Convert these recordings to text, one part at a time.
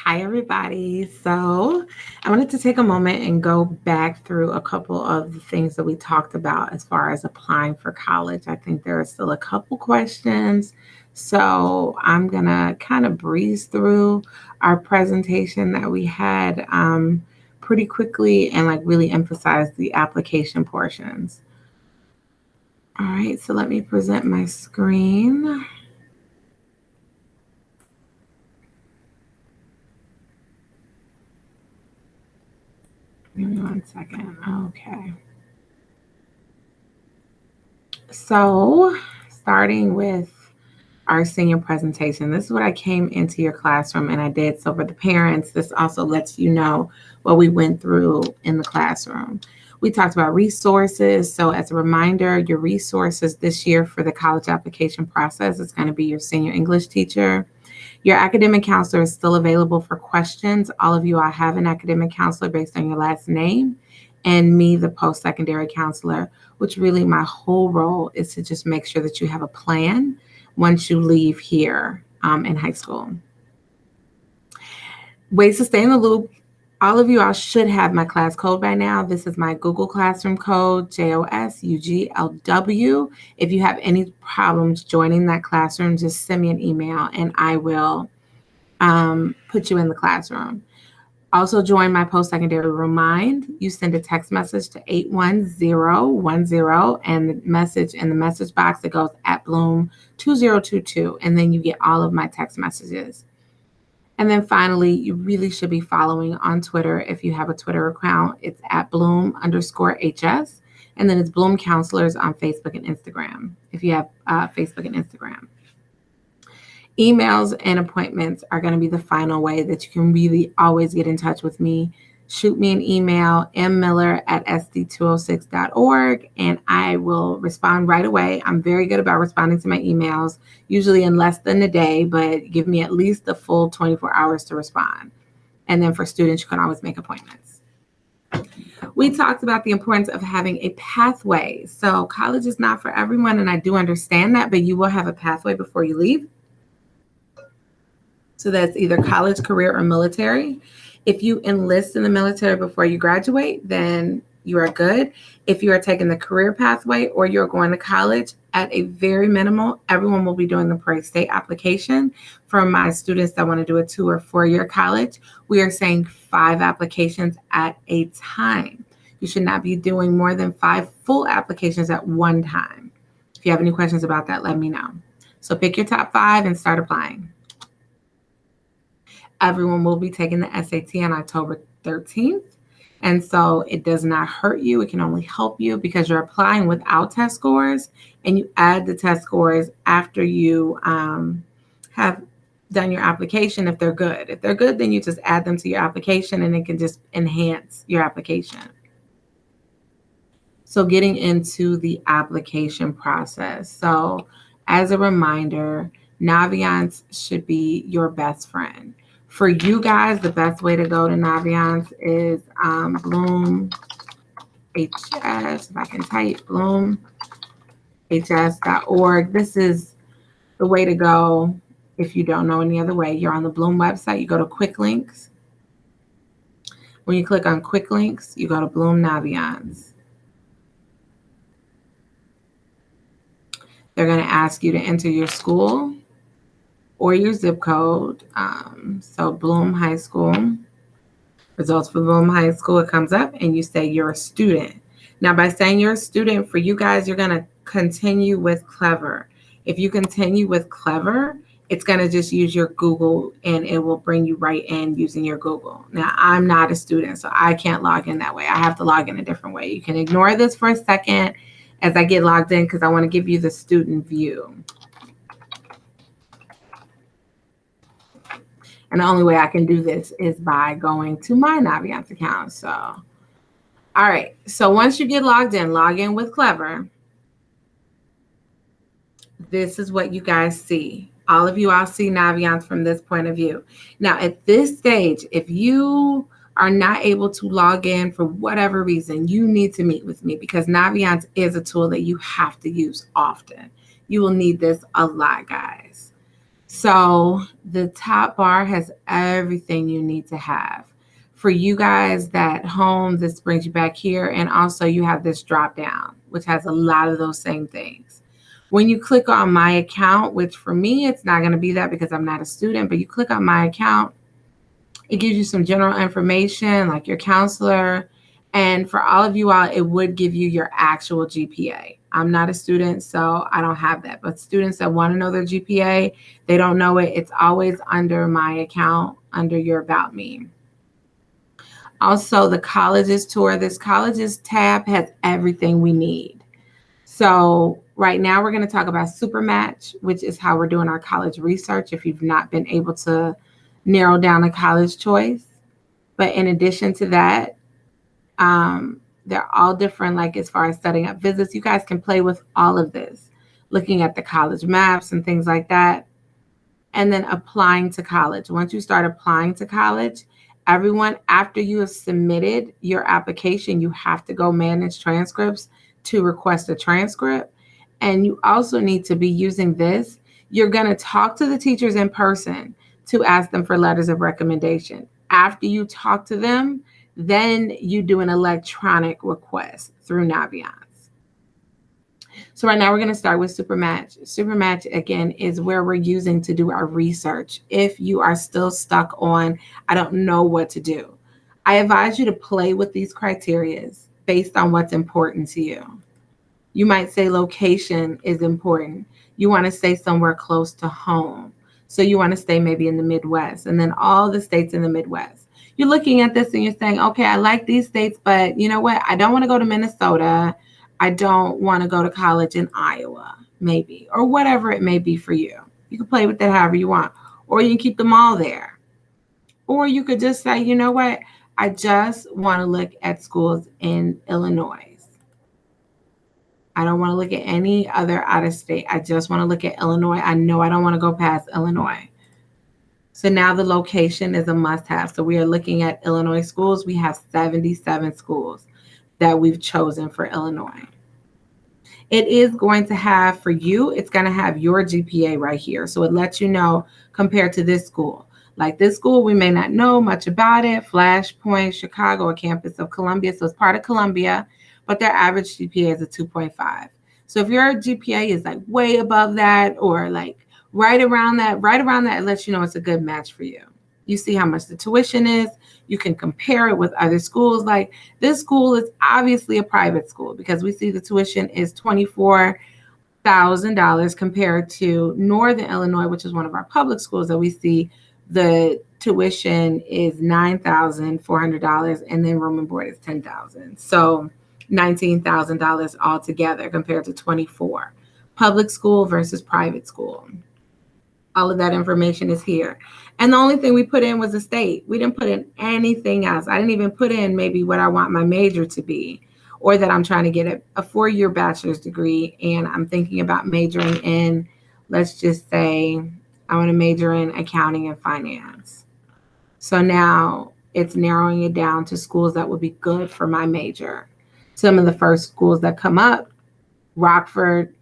Hi, everybody. So I wanted to take a moment and go back through a couple of the things that we talked about as far as applying for college. I think there are still a couple questions. So I'm going to kind of breeze through our presentation that we had pretty quickly and like really emphasize the application portions. All right, so let me present my screen. Give me 1 second. Okay. So, starting with our senior presentation, this is what I came into your classroom and I did. So, for the parents, this also lets you know what we went through in the classroom. We talked about resources. So, as a reminder, your resources this year for the college application process is going to be your senior English teacher. Your academic counselor is still available for questions. All of you, I have an academic counselor based on your last name, and me, the post-secondary counselor, which really my whole role is to just make sure that you have a plan once you leave here in high school. Ways to stay in the loop. All of you, I should have my class code by now. This is my Google Classroom code, JOSUGLW. If you have any problems joining that classroom, just send me an email and I will put you in the classroom. Also join my post-secondary remind. You send a text message to 81010 and the message in the message box that goes at Bloom 2022, and then you get all of my text messages. And then finally, you really should be following on Twitter. If you have a Twitter account, it's at Bloom_HS. And then it's Bloom Counselors on Facebook and Instagram, if you have Facebook and Instagram. Emails and appointments are going to be the final way that you can really always get in touch with me. Shoot me an email, mmiller@sd206.org, and I will respond right away. I'm very good about responding to my emails, usually in less than a day, but give me at least the full 24 hours to respond. And then for students, you can always make appointments. We talked about the importance of having a pathway. So college is not for everyone, and I do understand that, but you will have a pathway before you leave. So that's either college, career, or military. If you enlist in the military before you graduate, then you are good. If you are taking the career pathway or you're going to college, at a very minimal, everyone will be doing the pre-state application. For my students that want to do a 2 or 4 year college, we are saying 5 applications at a time. You should not be doing more than 5 full applications at one time. If you have any questions about that, let me know. So pick your top 5 and start applying. Everyone will be taking the SAT on October 13th. And so it does not hurt you. It can only help you because you're applying without test scores, and you add the test scores after you have done your application if they're good. If they're good, then you just add them to your application and it can just enhance your application. So getting into the application process. So as a reminder, Naviance should be your best friend. For you guys, the best way to go to Naviance is Bloom HS, if I can type, bloomhs.org. This is the way to go if you don't know any other way. You're on the Bloom website, you go to Quick Links. When you click on Quick Links, you go to Bloom Naviance. They're going to ask you to enter your school or your zip code. So Bloom High School, results for Bloom High School, it comes up and you say you're a student. Now, by saying you're a student, for you guys, you're going to continue with Clever. If you continue with Clever, it's going to just use your Google and it will bring you right in using your Google. Now, I'm not a student, so I can't log in that way. I have to log in a different way. You can ignore this for a second as I get logged in because I want to give you the student view. And the only way I can do this is by going to my Naviance account. So, all right. So once you get logged in, log in with Clever. This is what you guys see. All of you, I'll see Naviance from this point of view. Now, at this stage, if you are not able to log in for whatever reason, you need to meet with me because Naviance is a tool that you have to use often. You will need this a lot, guys. So the top bar has everything you need to have. For you guys that home, this brings you back here. And also you have this drop down, which has a lot of those same things. When you click on my account, which for me, it's not going to be that because I'm not a student, but you click on my account, it gives you some general information like your counselor. And for all of you all, it would give you your actual GPA. I'm not a student, so I don't have that. But students that want to know their GPA, they don't know it. It's always under my account, under your About Me. Also, the colleges tour. This colleges tab has everything we need. So right now we're going to talk about Supermatch, which is how we're doing our college research if you've not been able to narrow down a college choice. But in addition to that, they're all different, like as far as setting up visits. You guys can play with all of this, looking at the college maps and things like that. And then applying to college. Once you start applying to college, everyone, after you have submitted your application, you have to go manage transcripts to request a transcript. And you also need to be using this. You're going to talk to the teachers in person to ask them for letters of recommendation. After you talk to them, then you do an electronic request through Naviance. So right now we're going to start with Supermatch. Supermatch, again, is where we're using to do our research. If you are still stuck on, I don't know what to do, I advise you to play with these criteria based on what's important to you. You might say location is important. You want to stay somewhere close to home. So you want to stay maybe in the Midwest, and then all the states in the Midwest. You're looking at this and you're saying, okay, I like these states, but you know what? I don't want to go to Minnesota. I don't want to go to college in Iowa, maybe, or whatever it may be for you. You can play with that however you want, or you can keep them all there. Or you could just say, you know what? I just want to look at schools in Illinois. I don't want to look at any other out of state. I just want to look at Illinois. I know I don't want to go past Illinois. So now the location is a must-have. So we are looking at Illinois schools. We have 77 schools that we've chosen for Illinois. It is going to have, for you, it's going to have your GPA right here. So it lets you know compared to this school. Like this school, we may not know much about it. Flashpoint, Chicago, a campus of Columbia. So it's part of Columbia, but their average GPA is a 2.5. So if your GPA is like way above that or like right around that, it lets you know it's a good match for you. You see how much the tuition is. You can compare it with other schools. Like this school is obviously a private school because we see the tuition is $24,000 compared to Northern Illinois, which is one of our public schools that we see the tuition is $9,400 and then room and board is $10,000. So $19,000 altogether compared to 24. Public school versus private school. All of that information is here. And the only thing we put in was the state. We didn't put in anything else. I didn't even put in maybe what I want my major to be, or that I'm trying to get a 4-year bachelor's degree and I'm thinking about majoring in, let's just say, I want to major in accounting and finance. So now it's narrowing it down to schools that would be good for my major. Some of the first schools that come up: Rockford,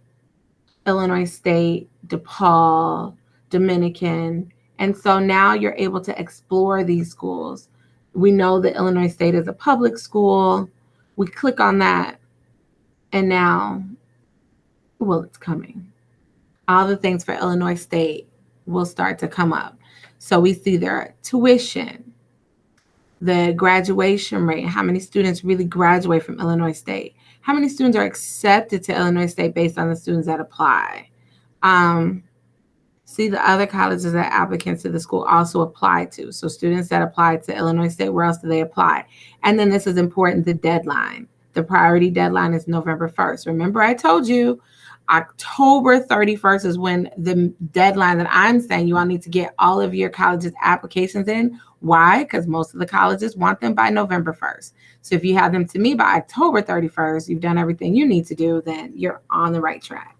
Illinois State, DePaul, Dominican. And so now you're able to explore these schools. We know that Illinois State is a public school. We click on that, and now, well, it's coming. All the things for Illinois State will start to come up. So we see their tuition, the graduation rate, how many students really graduate from Illinois State, how many students are accepted to Illinois State based on the students that apply. See the other colleges that applicants to the school also apply to. So students that apply to Illinois State, where else do they apply? And then this is important, the deadline. The priority deadline is November 1st. Remember, I told you October 31st is when the deadline that I'm saying you all need to get all of your colleges' applications in. Why? Because most of the colleges want them by November 1st. So if you have them to me by October 31st, you've done everything you need to do, then you're on the right track.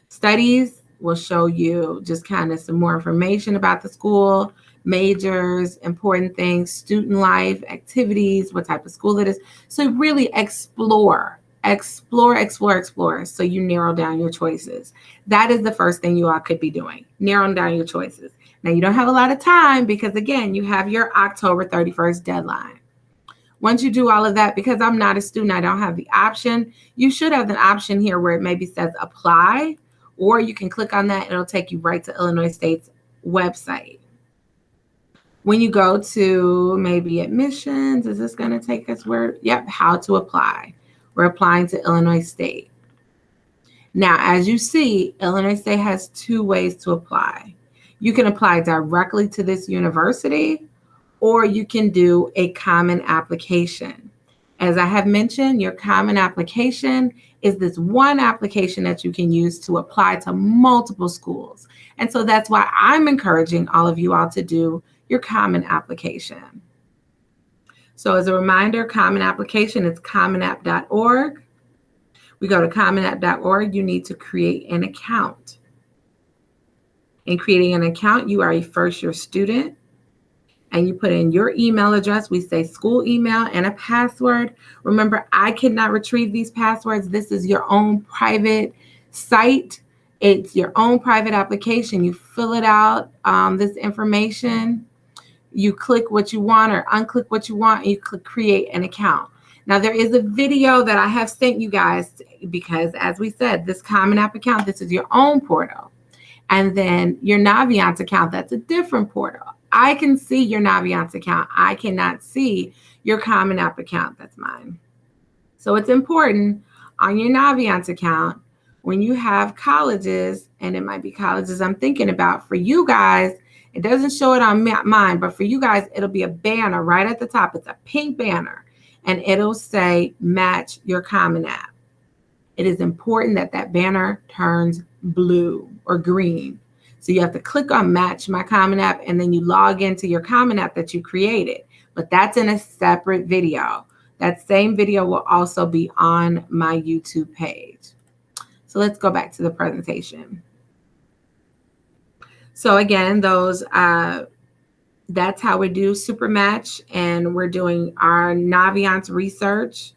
Studies will show you just kind of some more information about the school, majors, important things, student life, activities, what type of school it is. So really explore Explore, explore, explore. So you narrow down your choices. That is the first thing you all could be doing, narrowing down your choices. Now, you don't have a lot of time because, again, you have your October 31st deadline. Once you do all of that, because I'm not a student, I don't have the option. You should have an option here where it maybe says apply, or you can click on that. It'll take you right to Illinois State's website. When you go to maybe admissions, is this going to take us where? Yep, how to apply. We're applying to Illinois State. Now, as you see, Illinois State has two ways to apply. You can apply directly to this university, or you can do a common application. As I have mentioned, your common application is this one application that you can use to apply to multiple schools. And so that's why I'm encouraging all of you all to do your common application. So as a reminder, common application is commonapp.org. We go to commonapp.org, you need to create an account. In creating an account, you are a first-year student, and you put in your email address. We say school email and a password. Remember, I cannot retrieve these passwords. This is your own private site. It's your own private application. You fill it out, this information. You click what you want or unclick what you want, and you click create an account. Now, there is a video that I have sent you guys because, as we said, this Common App account, this is your own portal. And then your Naviance account, that's a different portal. I can see your Naviance account. I cannot see your Common App account. That's mine. So it's important on your Naviance account when you have colleges, and it might be colleges I'm thinking about. For you guys, it doesn't show it on mine, but for you guys, it'll be a banner right at the top. It's a pink banner, and it'll say match your Common App. It is important that that banner turns blue or green. So you have to click on match my Common App, and then you log into your Common App that you created. But that's in a separate video. That same video will also be on my YouTube page. So let's go back to the presentation. So again, that's how we do Supermatch, and we're doing our Naviance research.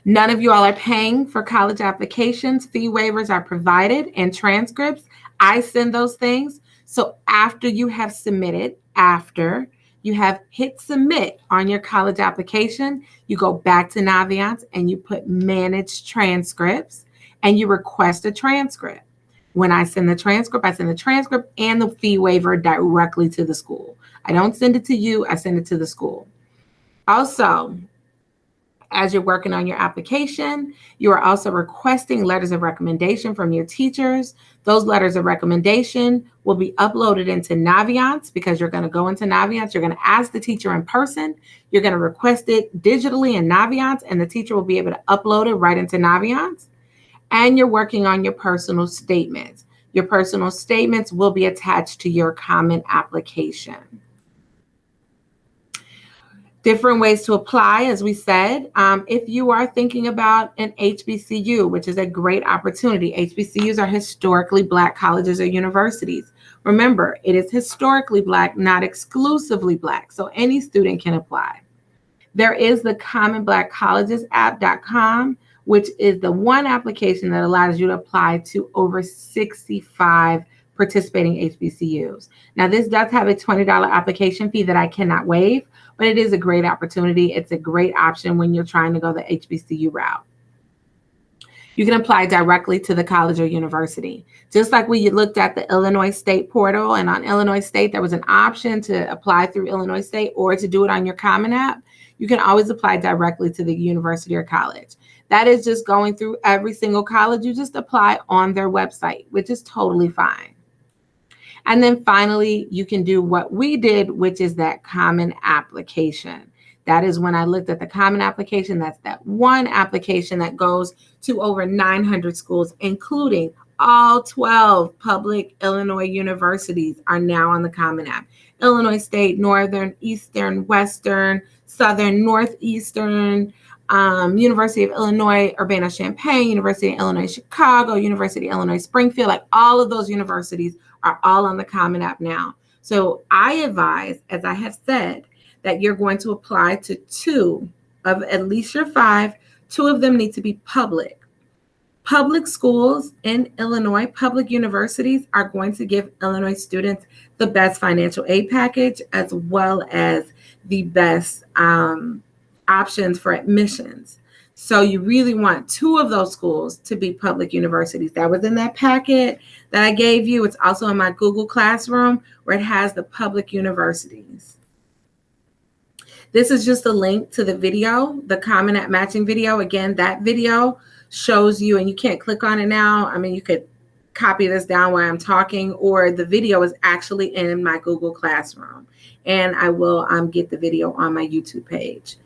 None of you all are paying for college applications. Fee waivers are provided and transcripts. I send those things. So after you have submitted, after you have hit submit on your college application, you go back to Naviance and you put manage transcripts and you request a transcript. When I send the transcript, I send the transcript and the fee waiver directly to the school. I don't send it to you, I send it to the school. Also, as you're working on your application, you are also requesting letters of recommendation from your teachers. Those letters of recommendation will be uploaded into Naviance because you're going to go into Naviance. You're going to ask the teacher in person. You're going to request it digitally in Naviance, and the teacher will be able to upload it right into Naviance. And you're working on your personal statements. Your personal statements will be attached to your common application. Different ways to apply, as we said. If you are thinking about an HBCU, which is a great opportunity, HBCUs are historically Black colleges or universities. Remember, it is historically Black, not exclusively Black, so any student can apply. There is the commonblackcollegesapp.com, which is the one application that allows you to apply to over 65 participating HBCUs. Now, this does have a $20 application fee that I cannot waive, but it is a great opportunity. It's a great option when you're trying to go the HBCU route. You can apply directly to the college or university. Just like we looked at the Illinois State portal, and on Illinois State, there was an option to apply through Illinois State or to do it on your Common App. You can always apply directly to the university or college. That is just going through every single college. You just apply on their website, which is totally fine. And then finally, you can do what we did, which is that common application. That is when I looked at the common application. That's that one application that goes to over 900 schools, including all 12 public Illinois universities are now on the Common App. Illinois State, Northern, Eastern, Western, Southern, Northeastern, University of Illinois, Urbana-Champaign, University of Illinois, Chicago, University of Illinois, Springfield, like all of those universities are all on the Common App now. So I advise, as I have said, that you're going to apply to 2 of at least your 5. 2 of them need to be public. Public schools in Illinois, public universities are going to give Illinois students the best financial aid package as well as the best options for admissions. So you really want 2 of those schools to be public universities. That was in that packet that I gave you. It's also in my Google Classroom where it has the public universities. This is just a link to the video, the Common App matching video. Again, that video shows you, and you can't click on it now. I mean, you could copy this down while I'm talking, or the video is actually in my Google Classroom. And I will get the video on my YouTube page.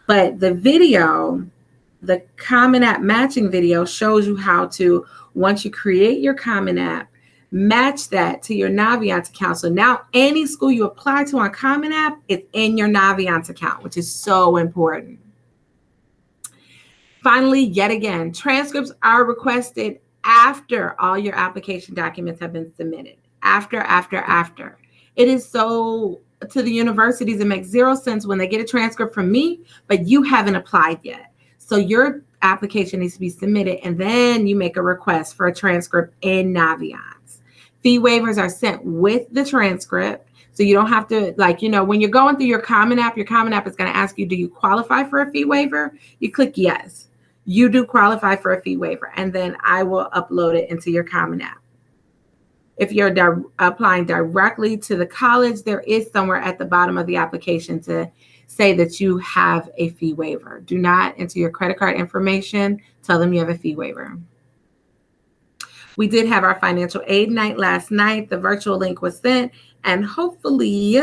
But the video, the Common App matching video, shows you how to, once you create your Common App, match that to your Naviance account. So now any school you apply to on Common App is in your Naviance account, which is so important. Finally, yet again, transcripts are requested after all your application documents have been submitted. After. It is so, to the universities, it makes 0 sense when they get a transcript from me, but you haven't applied yet. So your application needs to be submitted, and then you make a request for a transcript in Naviance. Fee waivers are sent with the transcript. So you don't have to, when you're going through your Common App is going to ask you, do you qualify for a fee waiver? You click yes. You do qualify for a fee waiver, and then I will upload it into your Common App. If you're applying directly to the college, there is somewhere at the bottom of the application to say that you have a fee waiver. Do not enter your credit card information. Tell them you have a fee waiver. We did have our financial aid night last night. The virtual link was sent, and hopefully,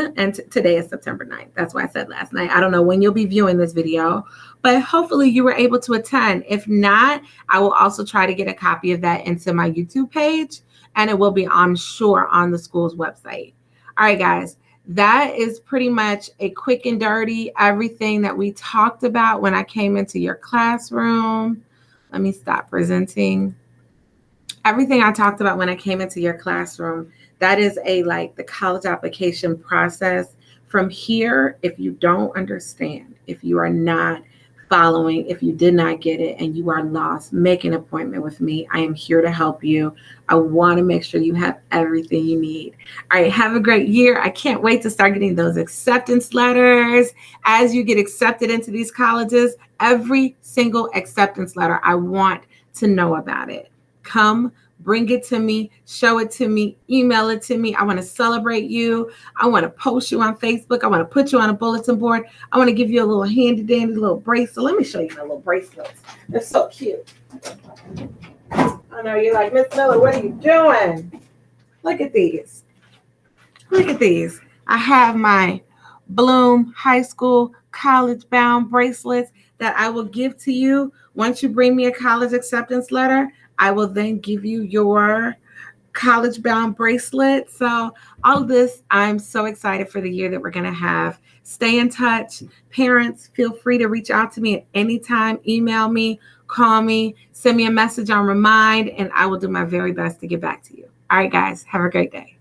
today is September 9th. That's why I said last night. I don't know when you'll be viewing this video, but hopefully you were able to attend. If not, I will also try to get a copy of that into my YouTube page, and it will be, I'm sure, on the school's website. All right, guys, that is pretty much a quick and dirty everything that we talked about when I came into your classroom. Let me stop presenting. Everything I talked about when I came into your classroom, that is the college application process. From here, if you don't understand, if you are not following, if you did not get it and you are lost, make an appointment with me. I am here to help you. I want to make sure you have everything you need. All right, have a great year. I can't wait to start getting those acceptance letters. As you get accepted into these colleges, every single acceptance letter, I want to know about it. Come, bring it to me, show it to me, email it to me. I want to celebrate you. I want to post you on Facebook. I want to put you on a bulletin board. I want to give you a little handy dandy little bracelet. Let me show you my little bracelets. They're so cute. I know you're like, Miss Miller, what are you doing? Look at these. Look at these. I have my Bloom High School college bound bracelets that I will give to you. Once you bring me a college acceptance letter, I will then give you your college bound bracelet. So all of this, I'm so excited for the year that we're going to have. Stay in touch. Parents, feel free to reach out to me at any time. Email me, call me, send me a message on Remind, and I will do my very best to get back to you. All right, guys, have a great day.